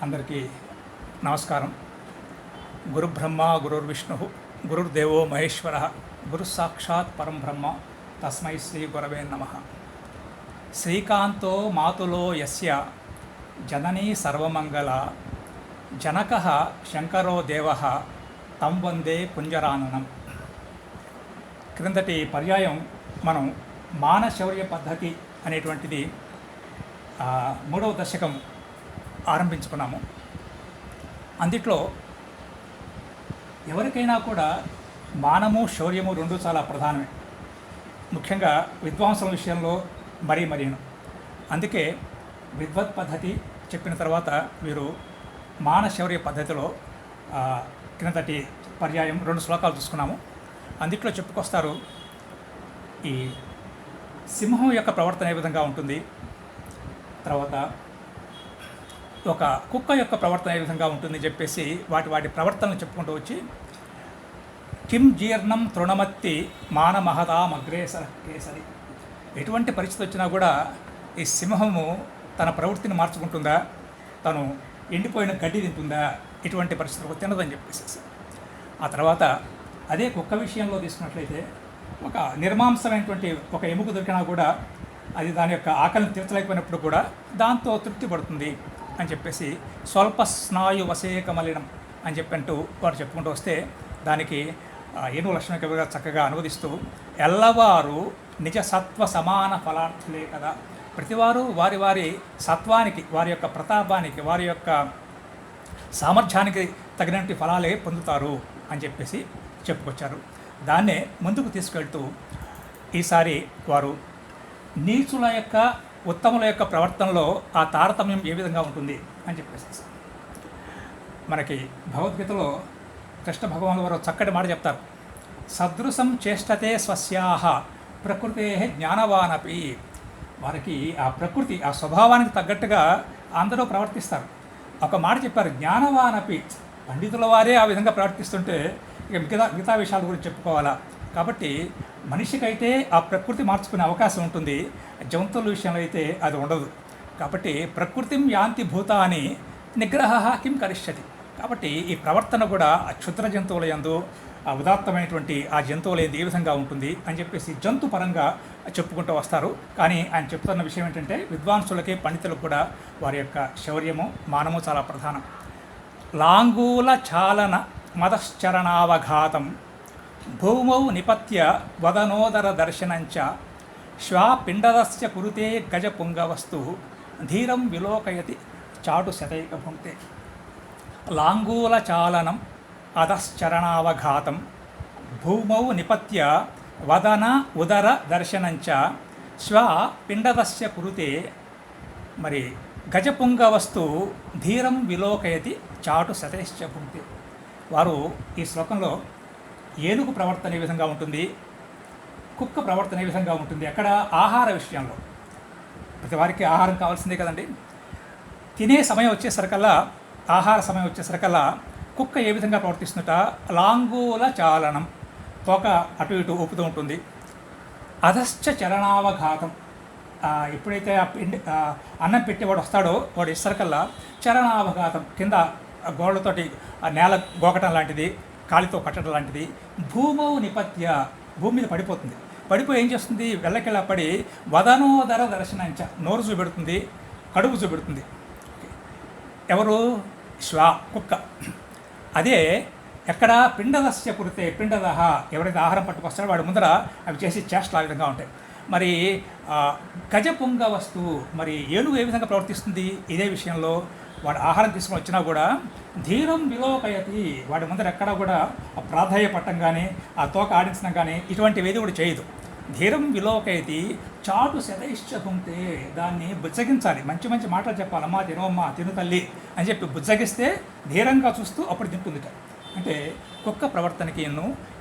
అందరికీ నమస్కారం. గురుబ్రహ్మ గురుర్విష్ణు గురుర్దేవో మహేశ్వర గురు సాక్షాత్ పరం బ్రహ్మ తస్మై శ్రీ గురవే నమః. శ్రీకాంతో మాతులో యస్య జననీ సర్వమంగళ జనకః శంకరో దేవః తం వందే కుంజరాననం. క్రిందటి పర్యాయం మనం మానశౌర్య పద్ధతి అనేటువంటిది మూడవ దశకం ఆరంభించుకున్నాము. అందుట్లో ఎవరికైనా కూడా మానము శౌర్యము రెండు చాలా ప్రధానమే, ముఖ్యంగా విద్వాంసుల విషయంలో మరీను. అందుకే విద్వత్ పద్ధతి చెప్పిన తర్వాత వీరు మానశౌర్య పద్ధతిలో క్రిందటి పర్యాయం 2 శ్లోకాలు చూసుకున్నాము. అందుట్లో చెప్పుకొస్తారు ఈ సింహం యొక్క ప్రవర్తన ఏ విధంగా ఉంటుంది, తర్వాత ఒక కుక్క యొక్క ప్రవర్తన ఏ విధంగా ఉంటుంది చెప్పేసి వాటి ప్రవర్తనలు చెప్పుకుంటూ వచ్చి కిం జీర్ణం తృణమత్తి మానమహదామగ్రేసర కేసరి. ఎటువంటి పరిస్థితి వచ్చినా కూడా ఈ సింహము తన ప్రవృత్తిని మార్చుకుంటుందా, తను ఎండిపోయిన గడ్డి తింటుందా, ఇటువంటి పరిస్థితులకు తినదని చెప్పేసి. ఆ తర్వాత అదే కుక్క విషయంలో తీసుకున్నట్లయితే ఒక నిర్మాంసమైనటువంటి ఒక ఎముక దొరికినా కూడా అది దాని యొక్క ఆకలిని తీర్చలేకపోయినప్పుడు కూడా దాంతో తృప్తి పడుతుంది అని చెప్పేసి స్వల్ప స్నాయు వశేకమలినం అని చెప్పంటూ వారు చెప్పుకుంటూ వస్తే దానికి ఏనుగు లక్షణ కవిగా చక్కగా అనువదిస్తూ ఎల్లవారు నిజ సత్వ సమాన ఫలార్థులే కదా, ప్రతివారు వారి వారి సత్వానికి, వారి యొక్క ప్రతాపానికి, వారి యొక్క సామర్థ్యానికి తగినటువంటి ఫలాలే పొందుతారు అని చెప్పేసి చెప్పుకొచ్చారు. దాన్నే ముందుకు తీసుకెళ్తూ ఈసారి వారు నీచుల యొక్క ఉత్తముల యొక్క ప్రవర్తనలో ఆ తారతమ్యం ఏ విధంగా ఉంటుంది అని చెప్పేసి మనకి భగవద్గీతలో కృష్ణ భగవాన్ వారు చక్కటి మాట చెప్తారు. సదృశం చేష్టతే స్వస్యాహ ప్రకృతే జ్ఞానవానపి. వారికి ఆ ప్రకృతి, ఆ స్వభావానికి తగ్గట్టుగా అందరూ ప్రవర్తిస్తారు. ఒక మాట చెప్పారు, జ్ఞానవానపి. పండితుల వారే ఆ విధంగా ప్రవర్తిస్తుంటే ఇక మిగతా విషయాల గురించి చెప్పుకోవాలా. కాబట్టి మనిషికైతే ఆ ప్రకృతి మార్చుకునే అవకాశం ఉంటుంది, జంతువుల విషయంలో అయితే అది ఉండదు. కాబట్టి ప్రకృతిం యాంతి భూతాని నిగ్రహ కిం కరిష్యతి. కాబట్టి ఈ ప్రవర్తన కూడా ఆ క్షుద్ర జంతువుల యందు, ఆ ఉదాత్తమైనటువంటి ఆ జంతువులు ఏ విధంగా ఉంటుంది అని చెప్పేసి జంతు పరంగా చెప్పుకుంటూ వస్తారు. కానీ ఆయన చెప్తున్న విషయం ఏంటంటే విద్వాంసులకి, పండితులకు కూడా వారి యొక్క శౌర్యము, మానము చాలా ప్రధానం. లాంగూల చాలన మదశ్చరణావఘాతం భూమౌ నిపత్య వదనోదర దర్శనంచ శ్వాపిండదస్య కురుతే గజ పుంగవస్తు ధీరం విలోకయతి చాటు శతైక భుంక్తే. లాంగూల చాలనం అధశ్చరణావఘాతం భూమౌ నిపత్య వదన ఉదర దర్శనంచ శ్వాపిండదస్య కురుతే మరి గజపుంగవస్తు ధీరం విలోకయతి చాటు శతైశ్చ భుంక్తే. వారు ఈ శ్లోకంలో ఏనుగు ప్రవర్తన ఏ విధంగా ఉంటుంది, కుక్క ప్రవర్తన ఏ విధంగా ఉంటుంది, అక్కడ ఆహార విషయంలో ప్రతి వారికి ఆహారం కావాల్సిందే కదండి. తినే సమయం వచ్చేసరికల్లా, ఆహార సమయం వచ్చేసరికల్లా కుక్క ఏ విధంగా ప్రవర్తిస్తుందట, లాంగూల చాలనం, తోక అటు ఇటు ఊపుతూ ఉంటుంది. అధశ్చ చరణావఘాతం, ఎప్పుడైతే అన్నం పెట్టేవాడు వస్తాడో వాడు ఇసరికల్లా చరణావఘాతం, కింద గోడలతోటి నేల గోకటం లాంటిది, కాలితో కట్టడం లాంటిది. భూమౌ నిపత్య, భూమి మీద పడిపోతుంది. పడిపోయి ఏం చేస్తుంది, వెళ్ళకెళ్ళ పడి వదనోదర దర్శనంచ, నోరు చూపెడుతుంది, కడుపు చూపెడుతుంది. ఎవరు, కుక్క. అదే ఎక్కడ పిండదస్య కురితే పిండదహ, ఎవరైతే ఆహారం పట్టుకొస్తాడో వాడి ముందర అవి చేసి చేష్టలు ఆ విధంగా ఉంటాయి. మరి గజ పుంగ వస్తువు, మరి ఏనుగు ఏ విధంగా ప్రవర్తిస్తుంది ఇదే విషయంలో, వాడు ఆహారం తీసుకొని వచ్చినా కూడా ధీరం విలోకయతి, వాడి ముందర ఎక్కడా కూడా ప్రాధాన్యపట్టం కానీ, ఆ తోక ఆడించడం కానీ ఇటువంటివి ఏది కూడా చేయదు. ధీరం విలోకయతి చాటు శతైశ్చ భుంక్తే. దాన్ని బుజ్జగించాలి, మంచి మంచి మాటలు చెప్పాలి, అమ్మా తినవమ్మా, తిను తల్లి అని చెప్పి బుజ్జగిస్తే ధీరంగా చూస్తూ అప్పుడు తింటుంది. అంటే కుక్క ప్రవర్తనకి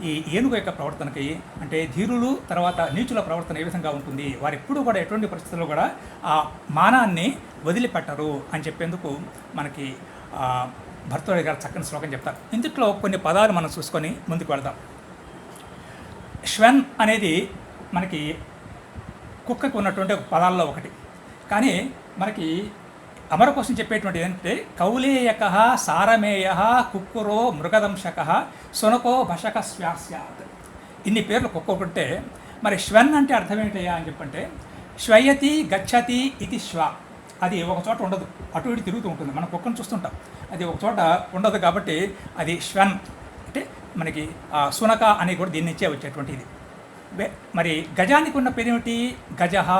ఈ ఏనుగు యొక్క ప్రవర్తనకి, అంటే ధీరులు తర్వాత నీచుల ప్రవర్తన ఏ విధంగా ఉంటుంది, వారు ఎప్పుడూ కూడా ఎటువంటి పరిస్థితుల్లో కూడా ఆ మానాన్ని వదిలిపెట్టరు అని చెప్పేందుకు మనకి భర్తృహరి గారు చక్కని శ్లోకం చెప్తారు. ఇందులో కొన్ని పదాలు మనం చూసుకొని ముందుకు వెళ్దాం. శ్వన్ అనేది మనకి కుక్కకు ఉన్నటువంటి పదాల్లో ఒకటి. కానీ మనకి అమర కోసం చెప్పేటువంటి ఏంటంటే కౌలేయక సారమేయ కుక్కురో మృగదంశక సునకో భషక శ్వాస్యాత్. ఇన్ని పేర్లు ఒక్కొక్కటే. మరి శ్వన్ అంటే అర్థం ఏంటయ్యా అని చెప్పంటే శ్వయతి గచ్చతి ఇది శ్వ. అది ఒక చోట ఉండదు, అటు ఇటు తిరుగుతూ ఉంటుంది. మనం కుక్కను చూస్తుంటాం, అది ఒక చోట ఉండదు కాబట్టి అది శ్వన్ అంటే మనకి సునక అని కూడా దీని నుంచే వచ్చేటువంటిది. మరి గజానికి ఉన్న పేరేమిటి? గజహ.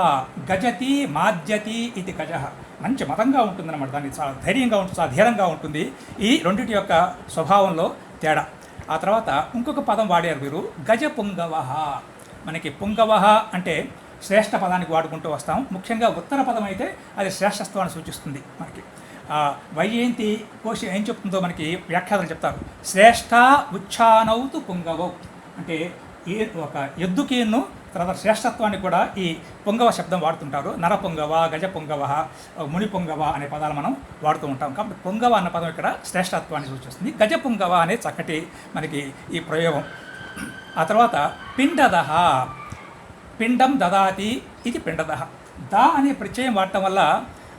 గజతి మాద్యతి ఇది గజహ. మంచి మతంగా ఉంటుందన్నమాట. దానికి చాలా ధైర్యంగా ఉంటుంది, చాలా ధీరంగా ఉంటుంది. ఈ రెండింటి యొక్క స్వభావంలో తేడా. ఆ తర్వాత ఇంకొక పదం వాడారు వీరు, గజ పుంగవ. మనకి పుంగవ అంటే శ్రేష్ఠ పదానికి వాడుకుంటూ వస్తాం. ముఖ్యంగా ఉత్తర పదం అయితే అది శ్రేష్ఠత్వాన్ని సూచిస్తుంది. మనకి వైజయంతి కోశం ఏం చెప్తుందో మనకి వ్యాఖ్యాతలు చెప్తారు. శ్రేష్ఠ ఉచ్ఛానౌతు పుంగవౌ అంటే ఈ ఒక ఎద్దుకీను తర్వాత శ్రేష్ఠత్వాన్ని కూడా ఈ పొంగవ శబ్దం వాడుతుంటారు. నరపొంగవ, గజ పొంగవ, ముని పొంగవ అనే పదాలు మనం వాడుతూ ఉంటాం. కాబట్టి పొంగవ అన్న పదం ఇక్కడ శ్రేష్ఠత్వాన్ని సూచిస్తుంది. గజ పొంగవ అనే చక్కటి మనకి ఈ ప్రయోగం. ఆ తర్వాత పిండదహ. పిండం దదాతి ఇది పిండదహ. దా అనే ప్రత్యయం వాడటం వల్ల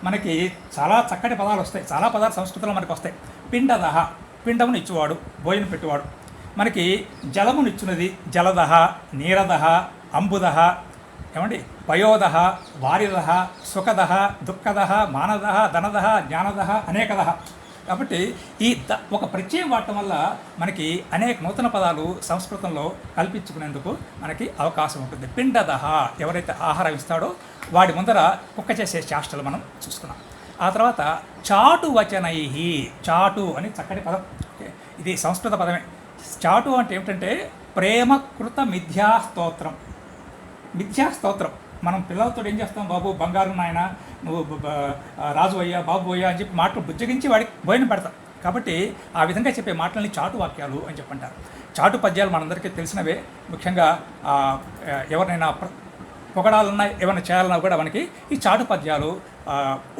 మనకి చాలా చక్కటి పదాలు వస్తాయి. చాలా పదాలు సంస్కృతంలో మనకు వస్తాయి. పిండదహ పిండమును ఇచ్చేవాడు, భోజనం పెట్టేవాడు. మనకి జలమునిచ్చున్నది జలదహ, నీరదహ, అంబుదహ, ఏమండి పయోదహ, వారిదహ, సుఖదహ, దుఃఖదహ, మానదహ, ధనదహ, జ్ఞానదహ, అనేకదహ. కాబట్టి ఈ ఒక ప్రత్యయం వాడటం వల్ల మనకి అనేక నూతన పదాలు సంస్కృతంలో కల్పించుకునేందుకు మనకి అవకాశం ఉంటుంది. పిండదహ ఎవరైతే ఆహారం ఇస్తాడో వాడి ముందర కుక్క చేసే చేష్టలు మనం చూసుకున్నాం. ఆ తర్వాత చాటు వచనై. చాటు అని చక్కటి పదం. ఇది సంస్కృత పదమే. చాటు అంటే ఏమిటంటే ప్రేమకృత మిథ్యాస్తోత్రం. మిథ్యాస్తోత్రం. మనం పిల్లలతో ఏం చేస్తాం? బాబు బంగారు నాయన, నువ్వు రాజు అయ్యా, బాబు అయ్యా అని చెప్పి మాటలు బుజ్జగించి వాడికి భోజనం పెడతాం. కాబట్టి ఆ విధంగా చెప్పే మాటలని చాటు వాక్యాలు అని చెప్పంటారు. చాటు పద్యాలు మనందరికీ తెలిసినవే. ముఖ్యంగా ఎవరినైనా పొగడాలన్నా ఏమైనా చేయాలన్నా కూడా మనకి ఈ చాటు పద్యాలు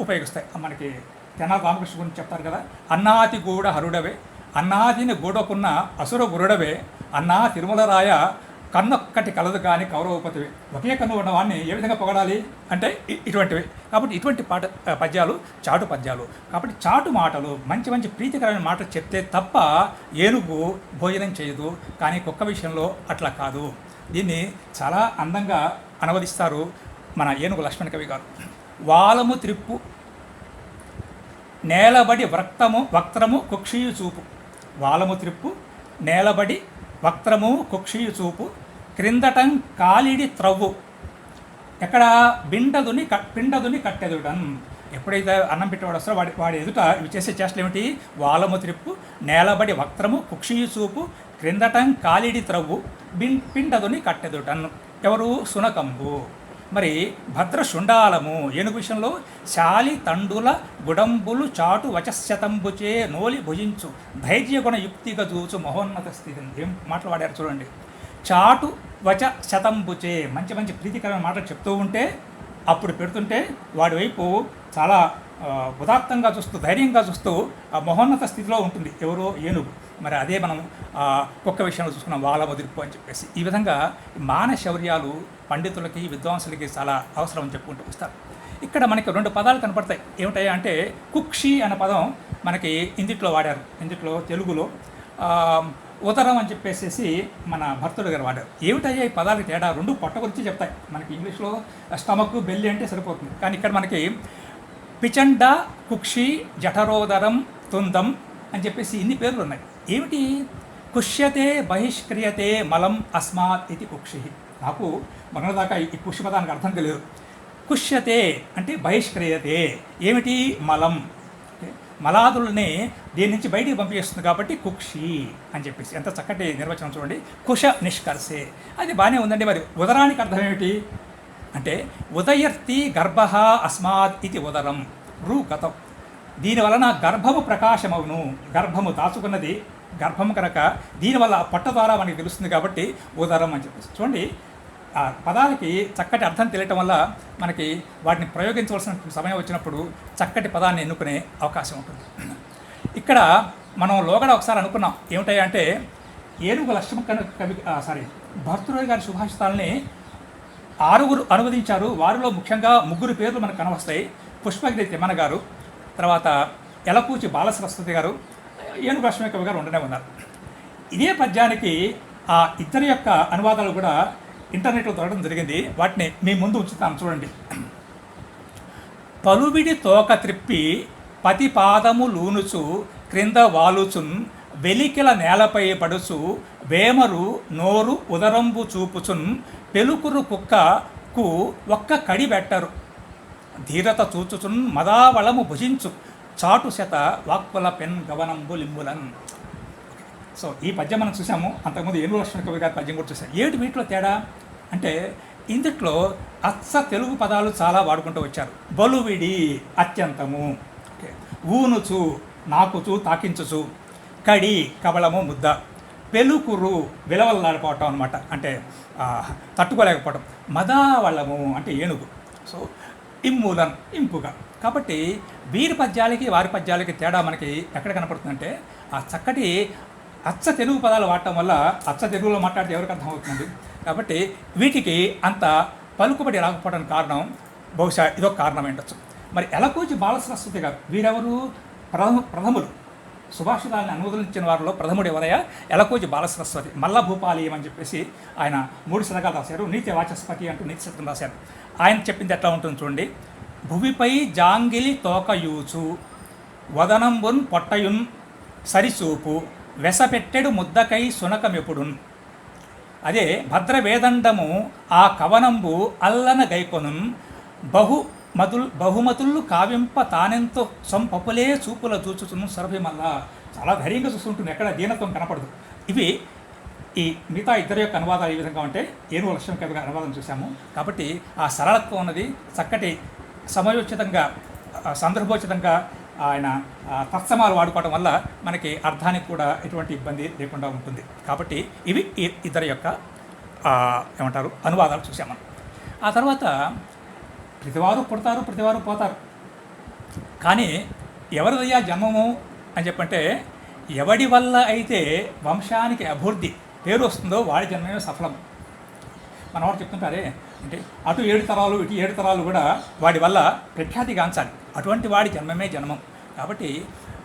ఉపయోగిస్తాయి. మనకి తెనాలి రామకృష్ణ గురించి చెప్తారు కదా, అన్నాతి గూడ హరుడవే, అన్నాదిని గూడకున్న అసుర గురుడవే, అన్నా తిరుమలరాయ కన్నొక్కటి కలదు కానీ కౌరవపతివి. ఒకే కన్ను ఉన్నవాడిని ఏ విధంగా పొగడాలి అంటే ఇటువంటివి. కాబట్టి ఇటువంటి పద్యాలు చాటు పద్యాలు. కాబట్టి చాటు మాటలు, మంచి మంచి ప్రీతికరమైన మాటలు చెప్తే తప్ప ఏనుగు భోజనం చేయదు. కానీ కుక్క విషయంలో అట్లా కాదు. దీన్ని చాలా అందంగా అనువదిస్తారు మన ఏనుగు లక్ష్మణ కవి గారు. వాలము త్రిప్పు నేలబడి వక్త్రము కుక్షియు చూపు. వాలము త్రిప్పు నేలబడి వక్త్రము కుక్షియు చూపు, క్రిందటం కాలిడి త్రవ్వు. ఎక్కడ? పిండదుని కట్టెదుడన్. ఎప్పుడైతే అన్నం పెట్టేవాడు వస్తారో వాడి ఎదుట ఇవి చేసే చేష్టలు ఏమిటి? వాలము త్రిప్పు నేలబడి వక్త్రము కుక్షియు చూపు, క్రిందటం కాలిడి త్రవ్వు, పిండదుని కట్టెదుటన్. ఎవరు? సునకంబు. మరి భద్రశుండాలము ఏనుగు విషయంలో శాలి తండుల గుడంబులు చాటు వచశతంబుచే నోలి భుజించు ధైర్యగుణ యుక్తిగా చూచు మహోన్నత స్థితి. ఏం మాటలు వాడారు చూడండి. చాటు వచ శతంబుచే మంచి మంచి ప్రీతికరమైన మాటలు చెప్తూ ఉంటే అప్పుడు పెడుతుంటే వాడి వైపు చాలా ఉదాత్తంగా చూస్తూ ధైర్యంగా చూస్తూ ఆ మహోన్నత స్థితిలో ఉంటుంది. ఎవరో? ఏనుగు. మరి అదే మనం కుక్క విషయంలో చూసుకున్నాం, వాళ్ళ ముదిరిపు అని చెప్పేసి. ఈ విధంగా మానశౌర్యాలు పండితులకి విద్వాంసులకి చాలా అవసరం అని చెప్పుకుంటూ వస్తారు. ఇక్కడ మనకి రెండు పదాలు కనపడతాయి. ఏమిటాయి అంటే కుక్షి అనే పదం మనకి ఇందుట్లో వాడారు. ఇందుట్లో తెలుగులో ఉదరం అని చెప్పేసి మన భర్తుడు గారు వాడారు. ఏమిటయ్యా ఈ పదాలు తేడా? రెండు పొట్ట గురించి చెప్తాయి. మనకి ఇంగ్లీష్లో స్టమక్, బెల్లి అంటే సరిపోతుంది. కానీ ఇక్కడ మనకి పిచండ, కుక్షి, జఠరోదరం, తుందం అని చెప్పేసి ఇన్ని పేర్లు ఉన్నాయి. ఏమిటి? కుష్యతే బహిష్క్రియతే మలం అస్మాత్ ఇది కుక్షి. నాకు మొన్నదాకా ఈ కుష్య పదానికి అర్థం తెలియదు. కుష్యతే అంటే బహిష్క్రియతే. ఏమిటి? మలం. మలాదుల్ని దీని నుంచి బయటికి పంపిస్తుంది కాబట్టి కుక్షి అని చెప్పేసి. ఎంత చక్కటి నిర్వచనం చూడండి. కుష నిష్కర్షే. అది బాగానే ఉందండి. మరి ఉదరానికి అర్థం ఏమిటి అంటే ఉదయర్తి గర్భ అస్మాత్ ఇది ఉదరం గతం. దీనివలన గర్భము ప్రకాశమవును. గర్భము దాచుకున్నది గర్భము కనుక దీనివల్ల పొట్ట ద్వారా మనకి తెలుస్తుంది కాబట్టి ఉదరం అని చెప్పేసి. చూడండి, ఆ పదాలకి చక్కటి అర్థం తెలియటం వల్ల మనకి వాటిని ప్రయోగించవలసిన సమయం వచ్చినప్పుడు చక్కటి పదాన్ని ఎన్నుకునే అవకాశం ఉంటుంది. ఇక్కడ మనం లోగడ ఒకసారి అనుకున్నాం. ఏమిటాయి అంటే ఏనుగు లక్ష్మణ కవి భర్తృహరి గారి సుభాషితాలని 6 అనువదించారు. వారిలో ముఖ్యంగా 3 పేర్లు మనకు కనవస్తాయి. పుష్పగిరి తిమ్మన గారు, తర్వాత ఎలకూచి బాలసరస్వతి గారు, ఏనుగు లక్ష్మీ కవి గారు ఉండనే ఉన్నారు. ఇదే పద్యానికి ఆ ఇద్దరి యొక్క అనువాదాలు కూడా ఇంటర్నెట్లో దొరకడం జరిగింది. వాటిని మీ ముందు ఉంచుతాను, చూడండి. పలువిడి తోక త్రిప్పి పతి పాదము లూనుచు క్రింద వాలుచున్ వెలికిల నేలపై పడుచు వేమరు నోరు ఉదరంబు చూపుచున్ పెలుకురు కుక్కకు ఒక్క కడి బెట్టరు ధీరత చూచుచున్ మదావళము భుజించు చాటు శత వాక్కుల పెన్ గవనంబు లింబులన్. సో ఈ పద్యం మనం చూసాము. అంతకుముందు ఏనుగు లక్ష్మణ కవి గారి పద్యం కూడా చూసాం. ఏమిటి వీటిలో తేడా అంటే, ఇందుట్లో అచ్చ తెలుగు పదాలు చాలా వాడుకుంటూ వచ్చారు. బలువిడి అత్యంతము, ఊనుచు నాకుచు తాకించుచు, కడి కబళము ముద్ద, పెలుకురు విలవల్లాడిపోవటం అనమాట, అంటే తట్టుకోలేకపోవటం, మదావళము అంటే ఏనుగు, సో ఇమ్ములన్ ఇంపుగా. కాబట్టి వీరి పద్యాలకి వారి పద్యాలకి తేడా మనకి ఎక్కడ కనపడుతుందంటే, ఆ చక్కటి అచ్చ తెలుగు పదాలు వాడటం వల్ల అచ్చ తెలుగులో మాట్లాడితే ఎవరికి అర్థమవుతుంది. కాబట్టి వీటికి అంత పలుకుబడి రాకపోవడానికి కారణం బహుశా ఇదొక కారణం ఏంటచ్చు. మరి ఎలకూచి బాలసరస్వతి గారు, వీరెవరు? ప్రథములు సుభాషితాలను అనువదించిన వారిలో ప్రథముడు ఎవరయ్యా? ఎలకూచి బాలసరస్వతి. మల్లభూపాలీయం అని చెప్పేసి ఆయన 3 శతకాలు రాశారు. నీతి వాచస్పతి అంటూ నీతి శతకం రాశారు. ఆయన చెప్పింది ఎట్లా ఉంటుంది చూడండి. భువిపై జాంగిలి తోకయూచు వదనంబున్ పొట్టయున్ సరిచూపు వెసపెట్టెడు ముద్దకై సునకమెపుడున్. అదే భద్రవేదండము ఆ కవనంబు అల్లన గైకొనున్ బహుమతులు కావింప తానెంతో సొంపపులే చూపుల చూచుచును సరభిమల్ల. చాలా ధైర్యంగా చూస్తుంటుంది, ఎక్కడ దీనత్వం కనపడదు. ఇవి ఈ మిగతా ఇద్దరి యొక్క అనువాదాలు ఏ విధంగా ఉంటే ఏనుగు లక్ష్మణ కవి గారి అనువాదం చూసాము. కాబట్టి ఆ సరళత్వం అన్నది చక్కటి సమయోచితంగా సందర్భోచితంగా ఆయన తత్సమాలు వాడుకోవడం వల్ల మనకి అర్థానికి కూడా ఎటువంటి ఇబ్బంది లేకుండా ఉంటుంది. కాబట్టి ఇవి ఇద్దరి యొక్క ఏమంటారు అనువాదాలు చూసాము. ఆ తర్వాత ప్రతివారు పుడతారు, ప్రతివారు పోతారు. కానీ ఎవరిదయ్యా జన్మము అని చెప్పంటే, ఎవడి వల్ల అయితే వంశానికి అభివృద్ధి పేరు వస్తుందో వాడి జన్మమే సఫలం. మనవాడు చెప్తుంటారే అంటే, అటు 7 తరాలు ఇటు 7 తరాలు కూడా వాడి వల్ల ప్రఖ్యాతిగాంచాలి. అటువంటి వాడి జన్మమే జన్మం. కాబట్టి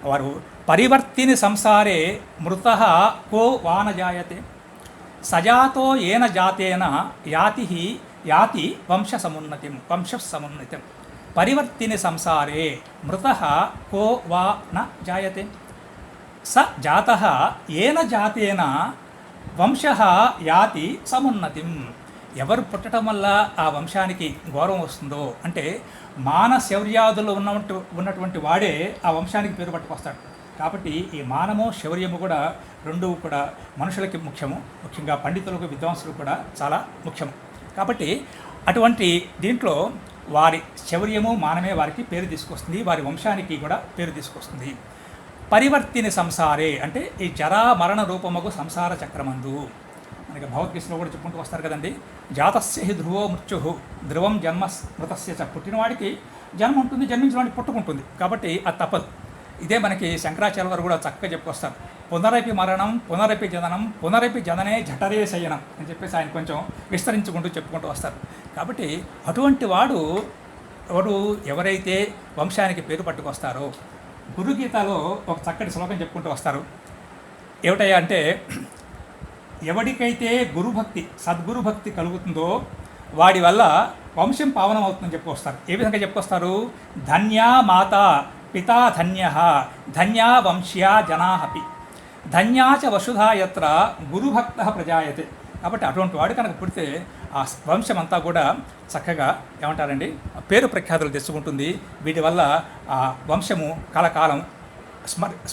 వారు పరివర్తిని సంసారే మృత కో వాన జాయతే సజాతో ఏన జాతేన యాతి వంశసమున్నతిం పరివర్తిని సంసారే మృత కో వా న జాయతే స జాతః ఏన జాతేన వంశః యాతి సమున్నతిం. ఎవరు పుట్టడం వల్ల ఆ వంశానికి గౌరవం వస్తుందో, అంటే మానశౌర్యాదులు ఉన్నటువంటి వాడే ఆ వంశానికి పేరు పట్టుకొస్తాడు. కాబట్టి ఈ మానము శౌర్యము కూడా రెండూ కూడా మనుషులకి ముఖ్యము, ముఖ్యంగా పండితులకు విద్వాంసులకు కూడా చాలా ముఖ్యము. కాబట్టి అటువంటి దీంట్లో వారి శౌర్యము మానమే వారికి పేరు తీసుకొస్తుంది, వారి వంశానికి కూడా పేరు తీసుకొస్తుంది. పరివర్తిని సంసారే అంటే ఈ జరా మరణ రూపముకు సంసార చక్రమందు మనకి భగవద్గీతలో కూడా చెప్పుకుంటూ వస్తారు కదండి. జాతస్య హి ధ్రువో మృత్యు ధ్రువం జన్మ స్మృతస్య చ. పుట్టినవాడికి జన్మ ఉంటుంది, జన్మించిన వాడికి పుట్టుకుంటుంది. కాబట్టి అది తప్పదు. ఇదే మనకి శంకరాచార్య గారు కూడా చక్కగా చెప్పుకొస్తారు. పునరపి మరణం పునరపి జననం పునరపి జననే జఠరే శయనం అని చెప్పేసి ఆయన కొంచెం విస్తరించుకుంటూ చెప్పుకుంటూ వస్తారు. కాబట్టి అటువంటి వాడు ఎవరైతే వంశానికి పేరు పట్టుకొస్తారో, గురుగీతలో ఒక చక్కటి శ్లోకం చెప్పుకుంటూ వస్తారు. ఏమిటయ్యా అంటే, ఎవడికైతే గురుభక్తి సద్గురుభక్తి కలుగుతుందో వాడి వల్ల వంశం పావనం అవుతుందని చెప్పుకొస్తారు. ఏ విధంగా చెప్పుకొస్తారు? ధన్యా మాత పితా ధన్య ధన్యా వంశ్యా జనాహపి ధన్యాచ వసుధా యత్ర గురుభక్త ప్రజాయతే. కాబట్టి అటువంటి వాడు కనుక పుడితే ఆ వంశం అంతా కూడా చక్కగా ఏమంటారండి పేరు ప్రఖ్యాతులు తెచ్చుకుంటుంది. వీటి వల్ల ఆ వంశము కలకాలం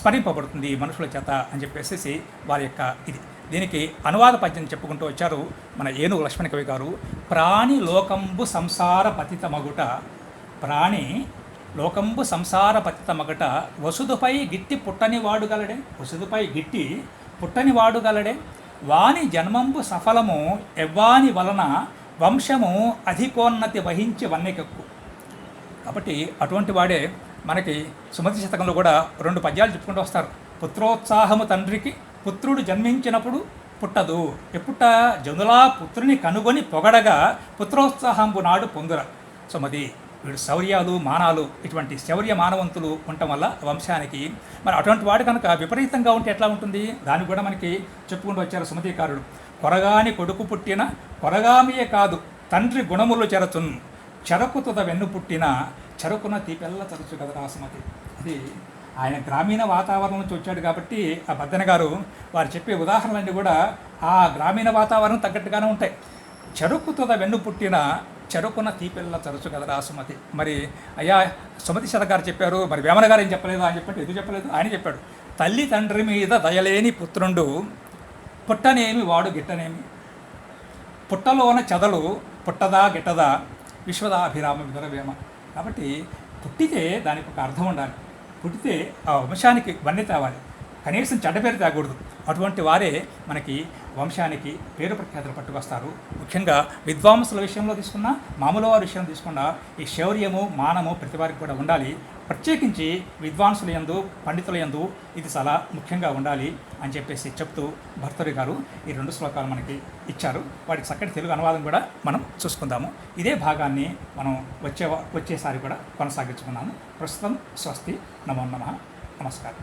స్మరింపబడుతుంది మనుషుల చేత అని చెప్పేసి వారి యొక్క ఇది. దీనికి అనువాద పద్యం చెప్పుకుంటూ వచ్చారు మన ఏనుగు లక్ష్మణ కవి గారు. ప్రాణి లోకంబు సంసార పతితమగుట ప్రాణి లోకంబు సంసార పతితమగుట వసుదుపై గిట్టి పుట్టని వాడుగలడే వసుదుపై గిట్టి పుట్టని వాడుగలడే వాని జన్మంబు సఫలము ఎవ్వాని వలన వంశము అధికోన్నతి వహించి వన్నెకెక్కు. కాబట్టి అటువంటి వాడే మనకి సుమతి శతకంలో కూడా 2 పద్యాలు చెప్పుకుంటూ వస్తారు. పుత్రోత్సాహము తండ్రికి పుత్రుడు జన్మించినప్పుడు పుట్టదు, ఎప్పుట జనులా పుత్రుని కనుగొని పొగడగా పుత్రోత్సాహంబు నాడు పొందుర. సుమతి వీడు శౌర్యాలు మానాలు ఇటువంటి శౌర్య మానవంతులు ఉండటం వల్ల వంశానికి మరి అటువంటి వాడు కనుక విపరీతంగా ఉంటే ఎట్లా ఉంటుంది దానికి కూడా మనకి చెప్పుకుంటూ వచ్చారు సుమతీకారుడు. కొరగాని కొడుకు పుట్టిన కొరగామియే కాదు తండ్రి గుణములు చెరచున్ చెరకుతుద వెన్ను పుట్టిన చెరకున తీపెల్ల తరచు కదా సుమతి. అది ఆయన గ్రామీణ వాతావరణం నుంచి వచ్చాడు కాబట్టి ఆ బద్దెన గారు వారు చెప్పే ఉదాహరణలన్నీ కూడా ఆ గ్రామీణ వాతావరణం తగ్గట్టుగానే ఉంటాయి. చెరుకుతుద వెన్ను పుట్టిన చెరుకున తీపిల్ల తరచు కదరా సుమతి. మరి అయ్యా సుమతి శత గారు చెప్పారు, మరి వేమన గారు ఏం చెప్పలేదు అని చెప్పండి, ఎందుకు చెప్పలేదు? ఆయన చెప్పాడు, తల్లి తండ్రి మీద దయలేని పుత్రుండు పుట్టనేమి వాడు గిట్టనేమి, పుట్టలోన చెదలు పుట్టదా గిట్టదా విశ్వదాభిరామ విదరవేమ. కాబట్టి పుట్టితే దానికి ఒక అర్థం ఉండాలి, పుట్టితే ఆ వంశానికి వన్నె తేవాలి, కనీసం చెడ్డ పేరు తేకూడదు. అటువంటి వారే మనకి వంశానికి పేరు ప్రఖ్యాతులు పట్టుకొస్తారు. ముఖ్యంగా విద్వాంసుల విషయంలో తీసుకున్నా, మామూలు వారి విషయం తీసుకున్నా ఈ శౌర్యము మానము ప్రతి వారికి కూడా ఉండాలి. ప్రత్యేకించి విద్వాంసుల యందు పండితుల యందు ఇది చాలా ముఖ్యంగా ఉండాలి అని చెప్పేసి చెప్తూ భర్తరి గారు ఈ 2 శ్లోకాలు మనకి ఇచ్చారు. వాటికి చక్కటి తెలుగు అనువాదం కూడా మనం చూసుకుందాము. ఇదే భాగాన్ని మనం వచ్చేసారి కూడా కొనసాగించుకున్నాము. ప్రస్తుతం స్వస్తి. నమో నమః. నమస్కారం.